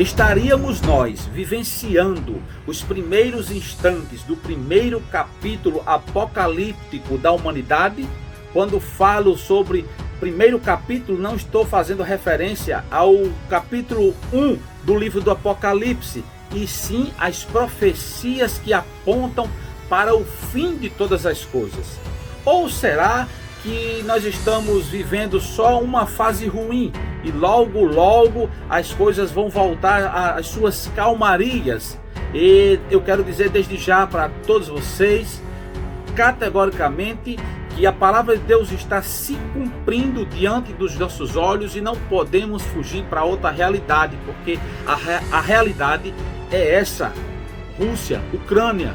estaríamos nós vivenciando os primeiros instantes do primeiro capítulo apocalíptico da humanidade? Quando falo sobre primeiro capítulo, não estou fazendo referência ao capítulo 1 do livro do Apocalipse, e sim as profecias que apontam para o fim de todas as coisas. Ou será que nós estamos vivendo só uma fase ruim e logo, logo as coisas vão voltar às suas calmarias? E eu quero dizer desde já para todos vocês, categoricamente, que a palavra de Deus está se cumprindo diante dos nossos olhos e não podemos fugir para outra realidade, porque a realidade é essa: Rússia, Ucrânia,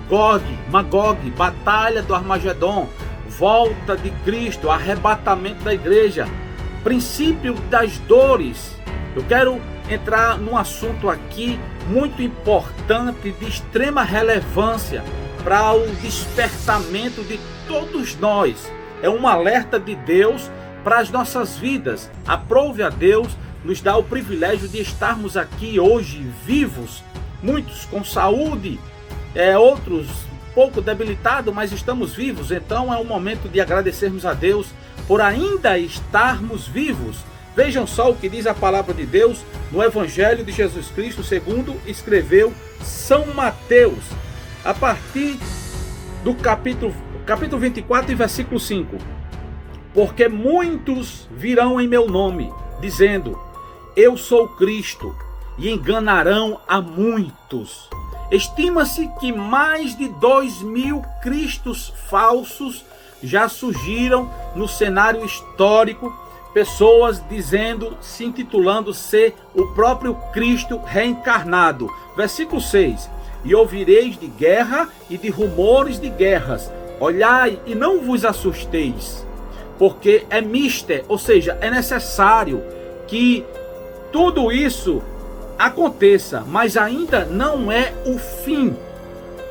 Gog, Magog, batalha do Armagedon, volta de Cristo, arrebatamento da igreja, princípio das dores. Eu quero entrar num assunto aqui muito importante, de extrema relevância para o despertamento de todos nós. É um alerta de Deus para as nossas vidas. Aprove a Deus nos dar o privilégio de estarmos aqui hoje vivos, muitos com saúde, outros pouco debilitados, mas estamos vivos. Então é um momento de agradecermos a Deus por ainda estarmos vivos. Vejam só o que diz a palavra de Deus no Evangelho de Jesus Cristo segundo escreveu São Mateus, a partir do capítulo 24 e versículo 5. Porque muitos virão em meu nome, dizendo: eu sou Cristo, e enganarão a muitos. Estima-se que mais de 2.000 cristos falsos já surgiram no cenário histórico, pessoas dizendo, se intitulando ser o próprio Cristo reencarnado. Versículo 6. E ouvireis de guerra e de rumores de guerras. Olhai e não vos assusteis, porque é mister, ou seja, é necessário que tudo isso aconteça, mas ainda não é o fim.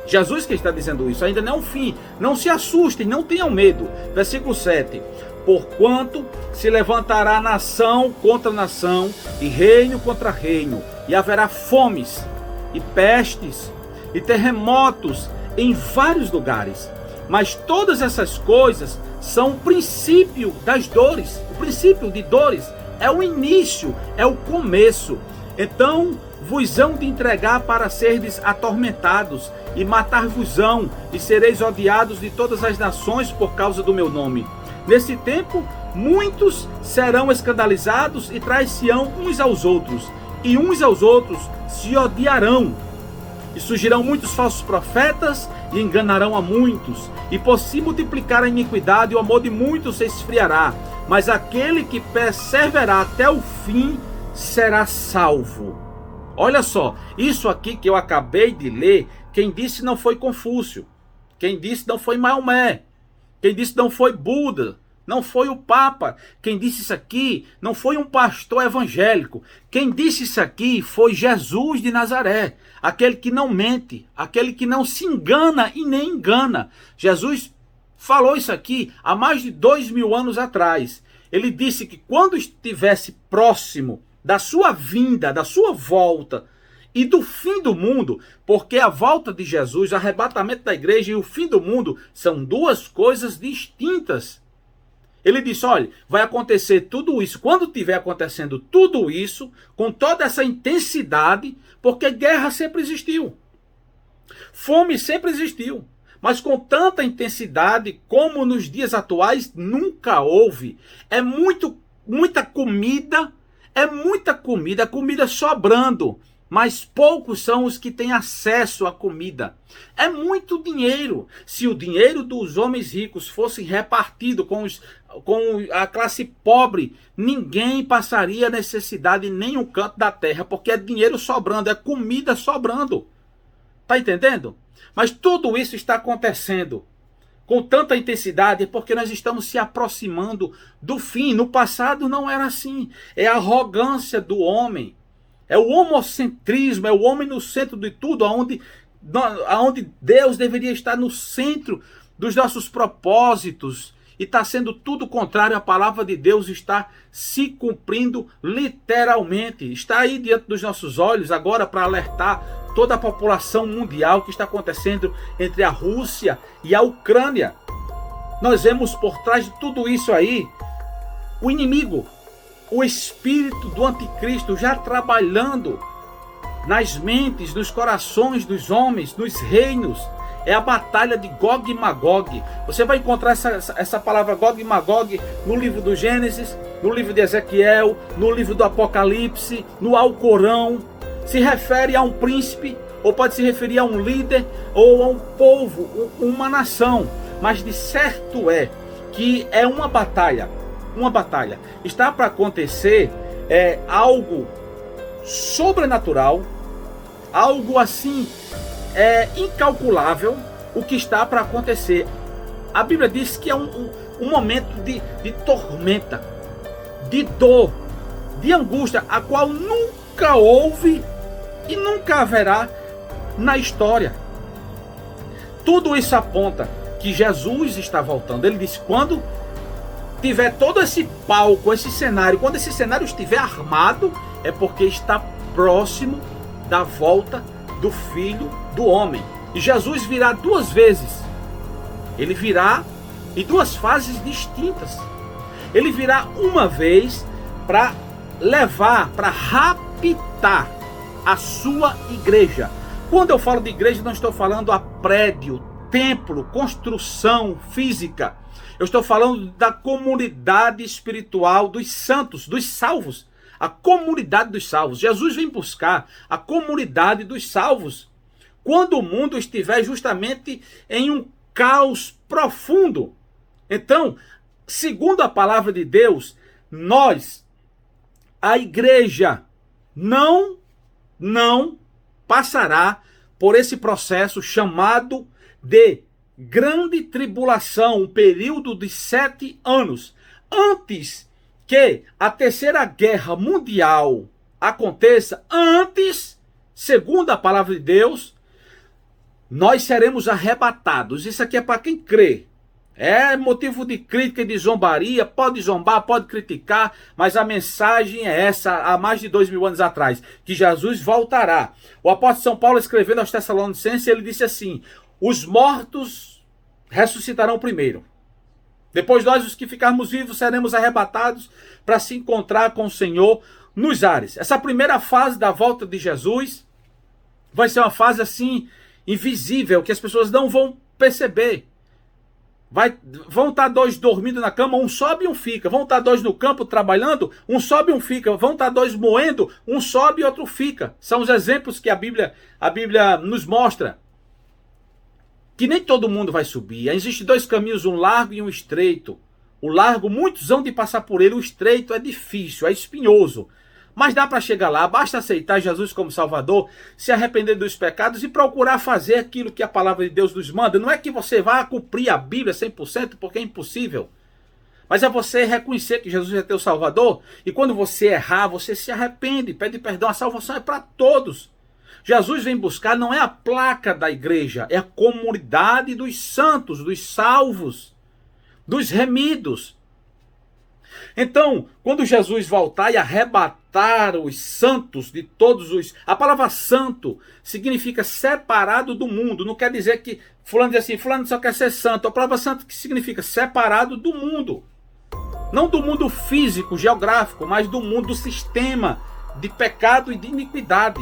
Jesus que está dizendo isso, ainda não é o fim. Não se assustem, não tenham medo. Versículo 7. Porquanto se levantará nação contra nação, e reino contra reino, e haverá fomes, e pestes, e terremotos em vários lugares. Mas todas essas coisas são o princípio das dores. O princípio de dores é o início, é o começo. Então vos hão de entregar para serdes atormentados, e matar-vos-ão, e sereis odiados de todas as nações por causa do meu nome. Nesse tempo, muitos serão escandalizados e trair-se-ão uns aos outros, e uns aos outros se odiarão. E surgirão muitos falsos profetas e enganarão a muitos. E por se multiplicar a iniquidade, o amor de muitos se esfriará. Mas aquele que perseverar até o fim será salvo. Olha só, isso aqui que eu acabei de ler, quem disse não foi Confúcio. Quem disse não foi Maomé. Quem disse não foi Buda. Não foi o Papa. Quem disse isso aqui não foi um pastor evangélico. Quem disse isso aqui foi Jesus de Nazaré. Aquele que não mente, aquele que não se engana e nem engana. Jesus falou isso aqui há mais de 2.000 anos atrás. Ele disse que quando estivesse próximo da sua vinda, da sua volta e do fim do mundo, porque a volta de Jesus, o arrebatamento da igreja e o fim do mundo são duas coisas distintas. Ele disse, olha, vai acontecer tudo isso, quando estiver acontecendo tudo isso, com toda essa intensidade, porque guerra sempre existiu. Fome sempre existiu. Mas com tanta intensidade como nos dias atuais, nunca houve. É muita comida, comida sobrando. Mas poucos são os que têm acesso à comida. É muito dinheiro. Se o dinheiro dos homens ricos fosse repartido com a classe pobre, ninguém passaria necessidade em nenhum canto da terra, porque é dinheiro sobrando, é comida sobrando. Tá entendendo? Mas tudo isso está acontecendo com tanta intensidade porque nós estamos se aproximando do fim. No passado não era assim. É a arrogância do homem. É o homocentrismo, é o homem no centro de tudo, aonde Deus deveria estar no centro dos nossos propósitos. e está sendo tudo contrário. A palavra de Deus está se cumprindo literalmente. Está aí diante dos nossos olhos agora para alertar toda a população mundial o que está acontecendo entre a Rússia e a Ucrânia. Nós vemos por trás de tudo isso aí o inimigo, o espírito do anticristo já trabalhando nas mentes, nos corações dos homens, nos reinos. É a batalha de Gog e Magog. Você vai encontrar essa palavra Gog e Magog no livro do Gênesis, no livro de Ezequiel, no livro do Apocalipse, no Alcorão. Se refere a um príncipe, ou pode se referir a um líder, ou a um povo, uma nação. Mas de certo é que é uma batalha. Uma batalha. Está para acontecer algo sobrenatural, algo assim incalculável, o que está para acontecer. A Bíblia diz que é um momento de tormenta, de dor, de angústia, a qual nunca houve e nunca haverá na história. Tudo isso aponta que Jesus está voltando. Ele disse: quando tiver todo esse palco, esse cenário, quando esse cenário estiver armado, é porque está próximo da volta do Filho do Homem. E Jesus virá duas vezes. Ele virá em duas fases distintas. Ele virá uma vez para levar, para raptar a sua igreja. Quando eu falo de igreja, não estou falando a prédio, templo, construção física. Eu estou falando da comunidade espiritual dos santos, dos salvos. A comunidade dos salvos. Jesus vem buscar a comunidade dos salvos quando o mundo estiver justamente em um caos profundo. Então, segundo a palavra de Deus, nós, a igreja, não passará por esse processo chamado de grande tribulação, um período de 7 anos, antes que a terceira guerra mundial aconteça. Antes, segundo a palavra de Deus, nós seremos arrebatados. Isso aqui é para quem crê. É motivo de crítica e de zombaria, pode zombar, pode criticar, mas a mensagem é essa, há mais de 2000 anos atrás, que Jesus voltará. O apóstolo São Paulo, escrevendo aos Tessalonicenses, ele disse assim: os mortos ressuscitarão primeiro. Depois nós, os que ficarmos vivos, seremos arrebatados para se encontrar com o Senhor nos ares. Essa primeira fase da volta de Jesus vai ser uma fase assim, invisível, que as pessoas não vão perceber. Vão estar 2 dormindo na cama, um sobe e um fica. Vão estar 2 no campo trabalhando, um sobe e um fica. Vão estar 2 moendo, um sobe e outro fica. São os exemplos que a Bíblia nos mostra. Que nem todo mundo vai subir. Existem 2 caminhos, um largo e um estreito. O largo, muitos hão de passar por ele. O estreito é difícil, é espinhoso. Mas dá para chegar lá. Basta aceitar Jesus como Salvador, se arrepender dos pecados e procurar fazer aquilo que a palavra de Deus nos manda. Não é que você vá cumprir a Bíblia 100%, porque é impossível. Mas é você reconhecer que Jesus é teu Salvador. E quando você errar, você se arrepende, pede perdão. A salvação é para todos. Jesus vem buscar não é a placa da igreja, é a comunidade dos santos, dos salvos, dos remidos. Então, quando Jesus voltar e arrebatar os santos de todos os... A palavra santo significa separado do mundo. Não quer dizer que fulano diz assim, fulano só quer ser santo. A palavra santo que significa separado do mundo. Não do mundo físico, geográfico, mas do mundo do sistema de pecado e de iniquidade.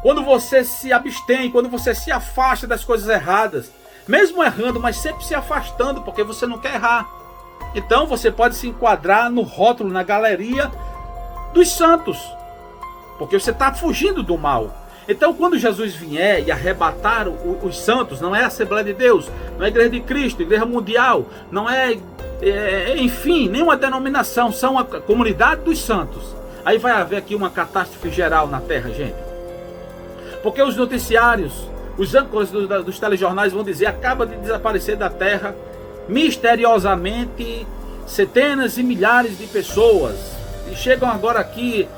Quando você se abstém, quando você se afasta das coisas erradas, mesmo errando, mas sempre se afastando, porque você não quer errar. Então você pode se enquadrar no rótulo, na galeria dos santos, porque você está fugindo do mal. Então quando Jesus vier e arrebatar os santos, não é a Assembleia de Deus, não é a Igreja de Cristo, Igreja Mundial, não enfim, nenhuma denominação, são a comunidade dos santos. Aí vai haver aqui uma catástrofe geral na terra, gente. Porque os noticiários, os âncoras dos telejornais vão dizer: acaba de desaparecer da terra misteriosamente centenas e milhares de pessoas. E chegam agora aqui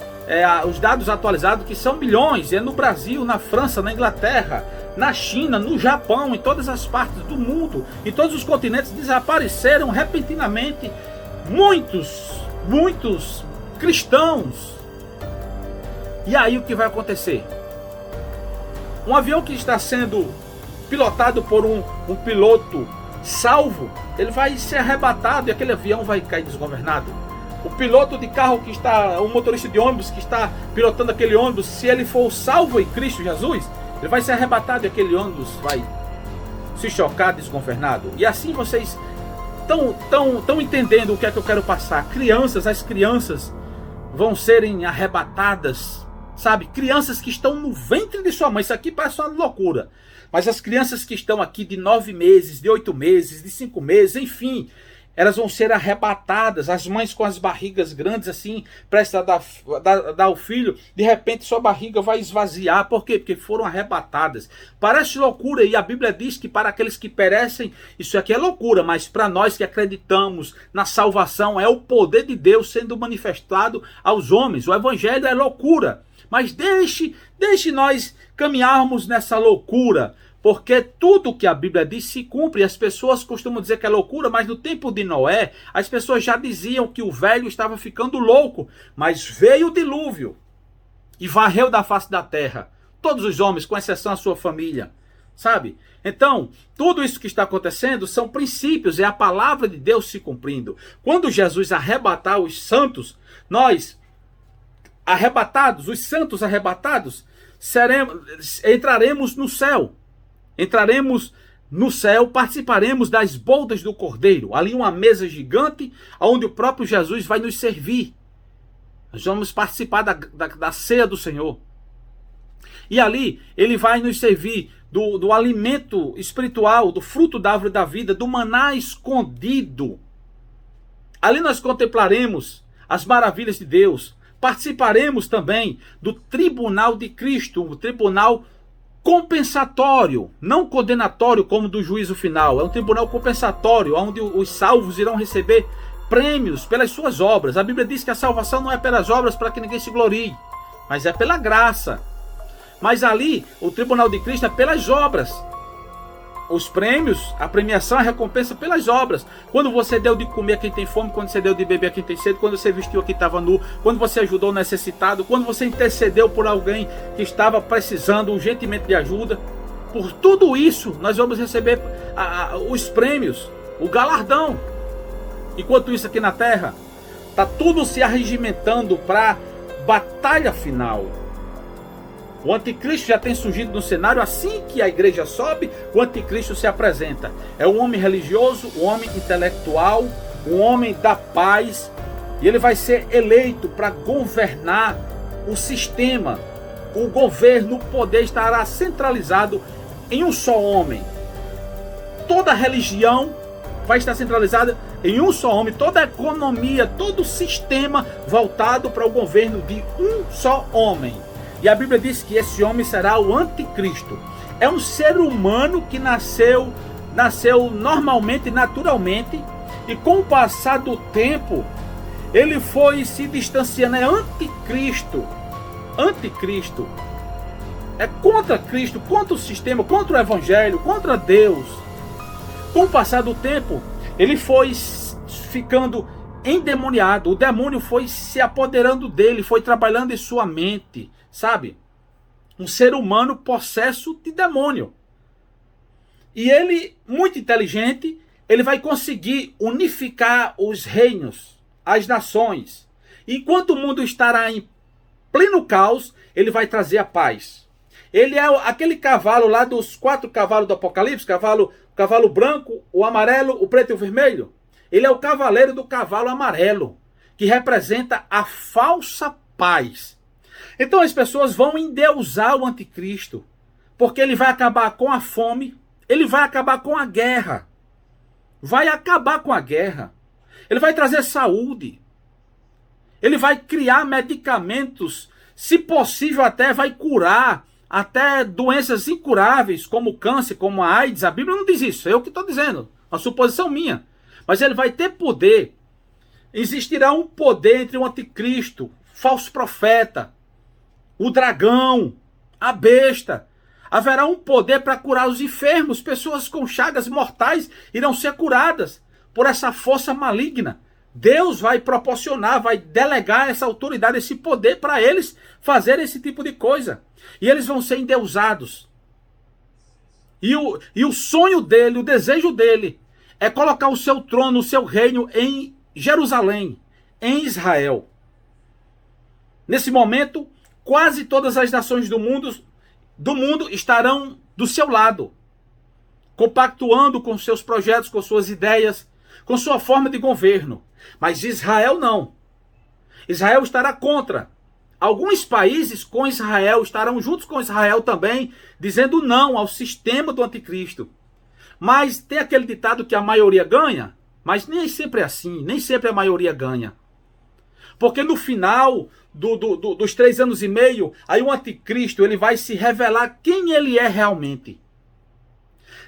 os dados atualizados, que são milhões. É no Brasil, na França, na Inglaterra, na China, no Japão, em todas as partes do mundo, em todos os continentes, desapareceram repentinamente muitos cristãos. E aí o que vai acontecer? Um avião que está sendo pilotado por um piloto salvo, ele vai ser arrebatado e aquele avião vai cair desgovernado. O piloto de carro que está, o motorista de ônibus que está pilotando aquele ônibus, se ele for salvo em Cristo Jesus, ele vai ser arrebatado e aquele ônibus vai se chocar desgovernado. E assim vocês estão entendendo o que é que eu quero passar. As crianças vão serem arrebatadas, sabe? Crianças que estão no ventre de sua mãe. Isso aqui parece uma loucura. Mas as crianças que estão aqui de 9 meses, de 8 meses, de 5 meses, enfim, elas vão ser arrebatadas. As mães com as barrigas grandes assim, prestes a dar ao filho, de repente sua barriga vai esvaziar. Por quê? Porque foram arrebatadas. Parece loucura, e a Bíblia diz que para aqueles que perecem, isso aqui é loucura, mas para nós que acreditamos na salvação, é o poder de Deus sendo manifestado aos homens. O Evangelho é loucura. Mas deixe nós caminharmos nessa loucura, porque tudo que a Bíblia diz se cumpre. As pessoas costumam dizer que é loucura, mas no tempo de Noé, as pessoas já diziam que o velho estava ficando louco. Mas veio o dilúvio e varreu da face da terra todos os homens, com exceção da sua família, sabe? Então, tudo isso que está acontecendo são princípios, é a palavra de Deus se cumprindo. Quando Jesus arrebatar os santos, nós arrebatados, os santos arrebatados, entraremos no céu. Entraremos no céu, participaremos das bodas do Cordeiro. Ali uma mesa gigante, onde o próprio Jesus vai nos servir. Nós vamos participar da ceia do Senhor. E ali ele vai nos servir do alimento espiritual, do fruto da árvore da vida, do maná escondido. Ali nós contemplaremos as maravilhas de Deus. Participaremos também do tribunal de Cristo, o tribunal compensatório, não condenatório como do juízo final. É um tribunal compensatório, onde os salvos irão receber prêmios pelas suas obras. A Bíblia diz que a salvação não é pelas obras para que ninguém se glorie, mas é pela graça. Mas ali, o tribunal de Cristo é pelas obras. Os prêmios, a premiação, a recompensa pelas obras. Quando você deu de comer a quem tem fome, quando você deu de beber a quem tem sede, quando você vestiu a quem estava nu, quando você ajudou o necessitado, quando você intercedeu por alguém que estava precisando urgentemente de ajuda. Por tudo isso, nós vamos receber os prêmios, o galardão. Enquanto isso aqui na terra, está tudo se arregimentando para a batalha final. O anticristo já tem surgido no cenário. Assim que a igreja sobe, o anticristo se apresenta. É um homem religioso, um homem intelectual, um homem da paz. E ele vai ser eleito para governar o sistema. O governo, o poder estará centralizado em um só homem. Toda a religião vai estar centralizada em um só homem. Toda a economia, todo o sistema voltado para o governo de um só homem. E a Bíblia diz que esse homem será o anticristo. É um ser humano que nasceu normalmente, naturalmente, e com o passar do tempo, ele foi se distanciando. É anticristo. Anticristo. É contra Cristo, contra o sistema, contra o Evangelho, contra Deus. Com o passar do tempo, ele foi ficando endemoniado. O demônio foi se apoderando dele, foi trabalhando em sua mente. Sabe? Um ser humano possesso de demônio. E ele, muito inteligente, ele vai conseguir unificar os reinos, as nações. Enquanto o mundo estará em pleno caos, ele vai trazer a paz. Ele é aquele cavalo lá dos 4 cavalos do Apocalipse, cavalo branco, o amarelo, o preto e o vermelho. Ele é o cavaleiro do cavalo amarelo, que representa a falsa paz. Então as pessoas vão endeusar o anticristo, porque ele vai acabar com a fome, ele vai acabar com a guerra. Vai acabar com a guerra. Ele vai trazer saúde. Ele vai criar medicamentos, se possível até vai curar até doenças incuráveis, como o câncer, como a AIDS. A Bíblia não diz isso, é eu que estou dizendo, uma suposição minha. Mas ele vai ter poder. Existirá um poder entre o anticristo, falso profeta, o dragão, a besta. Haverá um poder para curar os enfermos. Pessoas com chagas mortais irão ser curadas por essa força maligna. Deus vai proporcionar, vai delegar essa autoridade, esse poder para eles fazer esse tipo de coisa. E eles vão ser endeusados. E o sonho dele, o desejo dele, é colocar o seu trono, o seu reino em Jerusalém, em Israel. Nesse momento, quase todas as nações do mundo estarão do seu lado, compactuando com seus projetos, com suas ideias, com sua forma de governo. Mas Israel não. Israel estará contra. Alguns países com Israel estarão juntos com Israel também, dizendo não ao sistema do anticristo. Mas tem aquele ditado que a maioria ganha, mas nem sempre é assim, nem sempre a maioria ganha. Porque no final dos 3 anos e meio, aí o anticristo ele vai se revelar quem ele é realmente.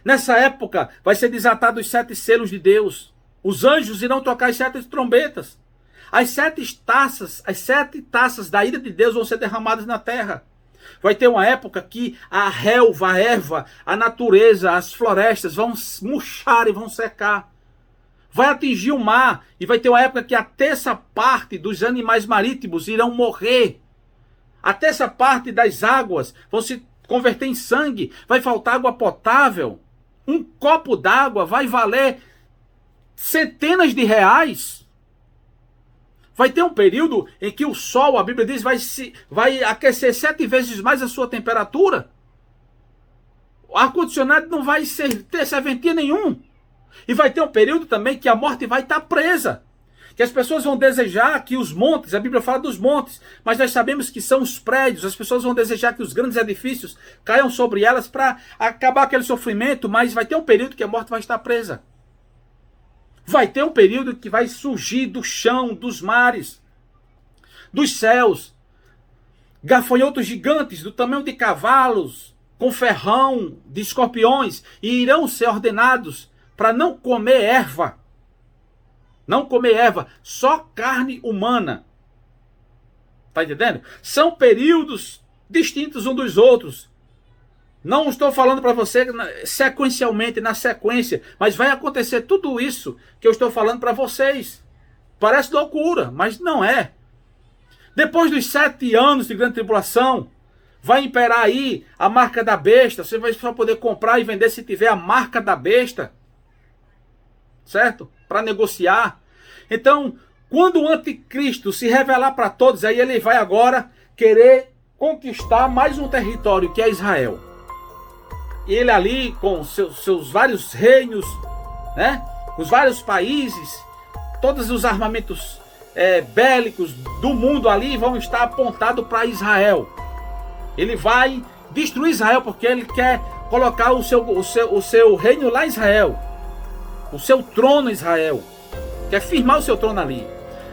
Nessa época vai ser desatado os 7 selos de Deus. Os anjos irão tocar as 7 trombetas. As 7 taças da ira de Deus vão ser derramadas na terra. Vai ter uma época que a relva, a erva, a natureza, as florestas vão murchar e vão secar. Vai atingir o mar e vai ter uma época que a 1/3 parte dos animais marítimos irão morrer. A 1/3 parte das águas vão se converter em sangue. Vai faltar água potável. Um copo d'água vai valer centenas de reais. Vai ter um período em que o sol, a Bíblia diz, vai aquecer 7 vezes mais a sua temperatura. O ar-condicionado não vai ter serventia nenhum. E vai ter um período também que a morte vai estar presa. Que as pessoas vão desejar que os montes, a Bíblia fala dos montes, mas nós sabemos que são os prédios. As pessoas vão desejar que os grandes edifícios caiam sobre elas para acabar aquele sofrimento, mas vai ter um período que a morte vai estar presa. Vai ter um período que vai surgir do chão, dos mares, dos céus, gafanhotos gigantes do tamanho de cavalos, com ferrão de escorpiões, e irão ser ordenados para não comer erva. Não comer erva, só carne humana. Está entendendo? São períodos distintos uns dos outros. Não estou falando para você sequencialmente, na sequência, mas vai acontecer tudo isso que eu estou falando para vocês. Parece loucura, mas não é. Depois dos 7 anos de grande tribulação, vai imperar aí a marca da besta. Você vai só poder comprar e vender se tiver a marca da besta. Certo? Para negociar. Então, quando o anticristo se revelar para todos, aí ele vai agora querer conquistar mais um território, que é Israel. E ele ali, com seus vários reinos, né? Os vários países, todos os armamentos bélicos do mundo ali vão estar apontados para Israel. Ele vai destruir Israel porque ele quer colocar o seu reino lá em Israel. O seu trono em Israel. Quer firmar o seu trono ali.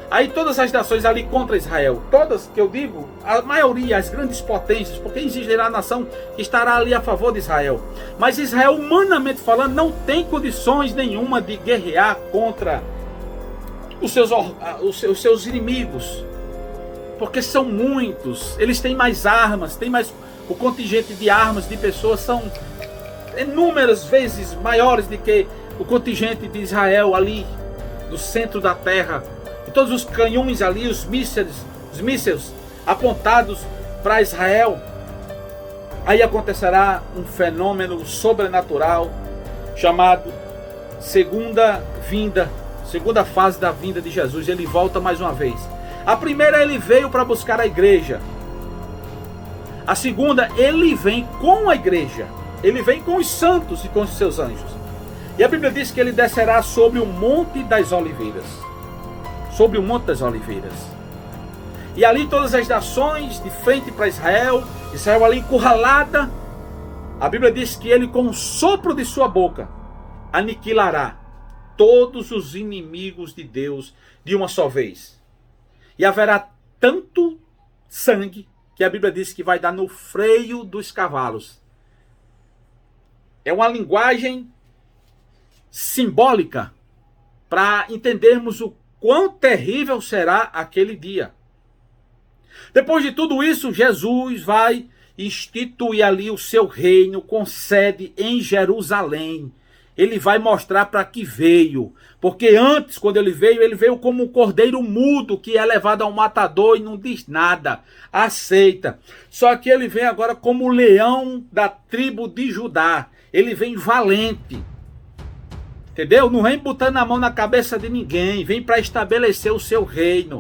Aí todas as nações ali contra Israel, todas que eu digo, a maioria, as grandes potências, porque existirá a nação que estará ali a favor de Israel. Mas Israel, humanamente falando, não tem condições nenhuma de guerrear contra os seus inimigos. Porque são muitos, eles têm mais armas, tem mais, o contingente de armas, de pessoas, são inúmeras vezes maiores do que o contingente de Israel ali, do centro da terra. E todos os canhões ali, os mísseis apontados para Israel. Aí acontecerá um fenômeno sobrenatural chamado segunda fase da vinda de Jesus. Ele volta mais uma vez. A primeira, ele veio para buscar a igreja. A segunda, ele vem com a igreja. Ele vem com os santos e com os seus anjos. E a Bíblia diz que ele descerá sobre o Monte das Oliveiras. Sobre o Monte das Oliveiras. E ali todas as nações de frente para Israel, Israel ali encurralada. A Bíblia diz que ele com o sopro de sua boca aniquilará todos os inimigos de Deus de uma só vez. E haverá tanto sangue que a Bíblia diz que vai dar no freio dos cavalos. É uma linguagem simbólica para entendermos o quão terrível será aquele dia. Depois de tudo isso, Jesus vai institui ali o seu reino com sede em Jerusalém. Ele vai mostrar para que veio. Porque antes, quando ele veio como um cordeiro mudo que é levado ao matador e não diz nada. Aceita. Só que ele vem agora como o leão da tribo de Judá. Ele vem valente. Entendeu? Não vem botando a mão na cabeça de ninguém. Vem para estabelecer o seu reino.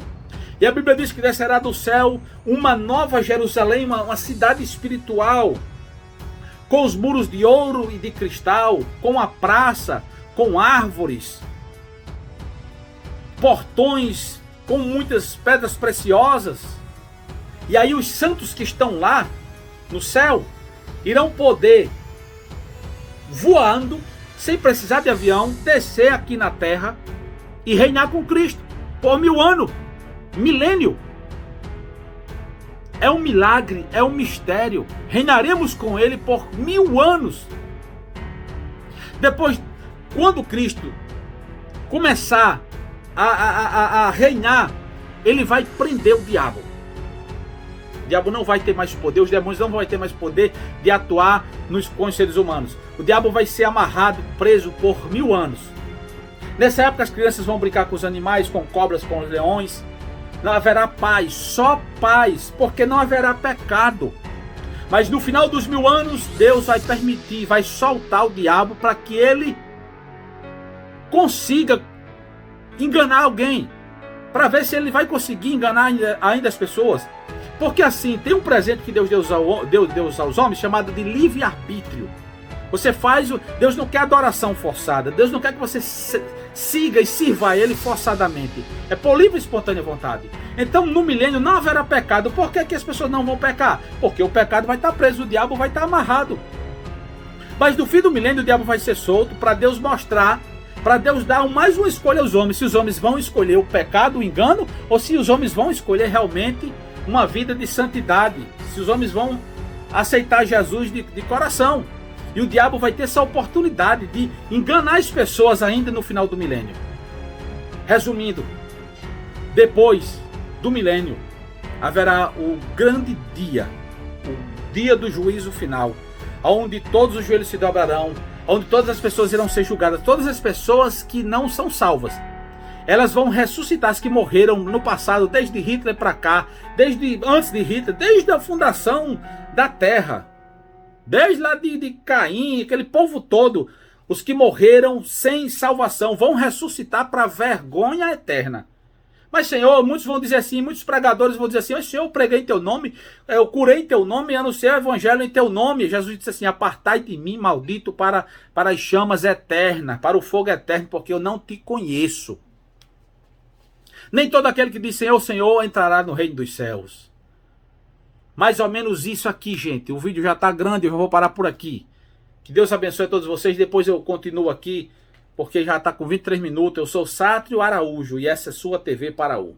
E a Bíblia diz que descerá do céu uma nova Jerusalém, uma cidade espiritual, com os muros de ouro e de cristal, com a praça, com árvores, portões com muitas pedras preciosas. E aí os santos que estão lá no céu irão poder, voando, sem precisar de avião, descer aqui na terra e reinar com Cristo por 1000 anos. Milênio. É um milagre, é um mistério. Reinaremos com ele por 1000 anos. Depois, quando Cristo começar a reinar, ele vai prender o diabo. O diabo não vai ter mais poder, os demônios não vão ter mais poder de atuar com os seres humanos. O diabo vai ser amarrado, preso por 1000 anos. Nessa época as crianças vão brincar com os animais, com cobras, com os leões. Não haverá paz, só paz, porque não haverá pecado. Mas no final dos 1000 anos, Deus vai permitir, vai soltar o diabo para que ele consiga enganar alguém, para ver se ele vai conseguir enganar ainda as pessoas. Porque assim, tem um presente que Deus deu aos homens chamado de livre-arbítrio. Você faz, Deus não quer adoração forçada, Deus não quer que você siga e sirva a Ele forçadamente. É por livre e espontânea vontade. Então no milênio não haverá pecado. Por que as pessoas não vão pecar? Porque o pecado vai estar preso, o diabo vai estar amarrado. Mas no fim do milênio o diabo vai ser solto para Deus mostrar, para Deus dar mais uma escolha aos homens. Se os homens vão escolher o pecado, o engano, ou se os homens vão escolher realmente uma vida de santidade. Se os homens vão aceitar Jesus de coração. E o diabo vai ter essa oportunidade de enganar as pessoas ainda no final do milênio. Resumindo, depois do milênio haverá o grande dia, o dia do juízo final, onde todos os joelhos se dobrarão, onde todas as pessoas irão ser julgadas, todas as pessoas que não são salvas. Elas vão ressuscitar, as que morreram no passado, desde Hitler para cá, desde antes de Hitler, desde a fundação da Terra. Desde lá de Caim, aquele povo todo, os que morreram sem salvação, vão ressuscitar para vergonha eterna. Mas Senhor, muitos vão dizer assim, muitos pregadores vão dizer assim, mas Senhor, eu preguei em teu nome, eu curei em teu nome, anunciei o evangelho em teu nome. Jesus disse assim, apartai de mim, maldito, para as chamas eternas, para o fogo eterno, porque eu não te conheço. Nem todo aquele que diz Senhor, Senhor, entrará no reino dos céus. Mais ou menos isso aqui, gente. O vídeo já está grande, eu já vou parar por aqui. Que Deus abençoe a todos vocês. Depois eu continuo aqui, porque já está com 23 minutos. Eu sou Sátrio Araújo e essa é sua TV Paraú.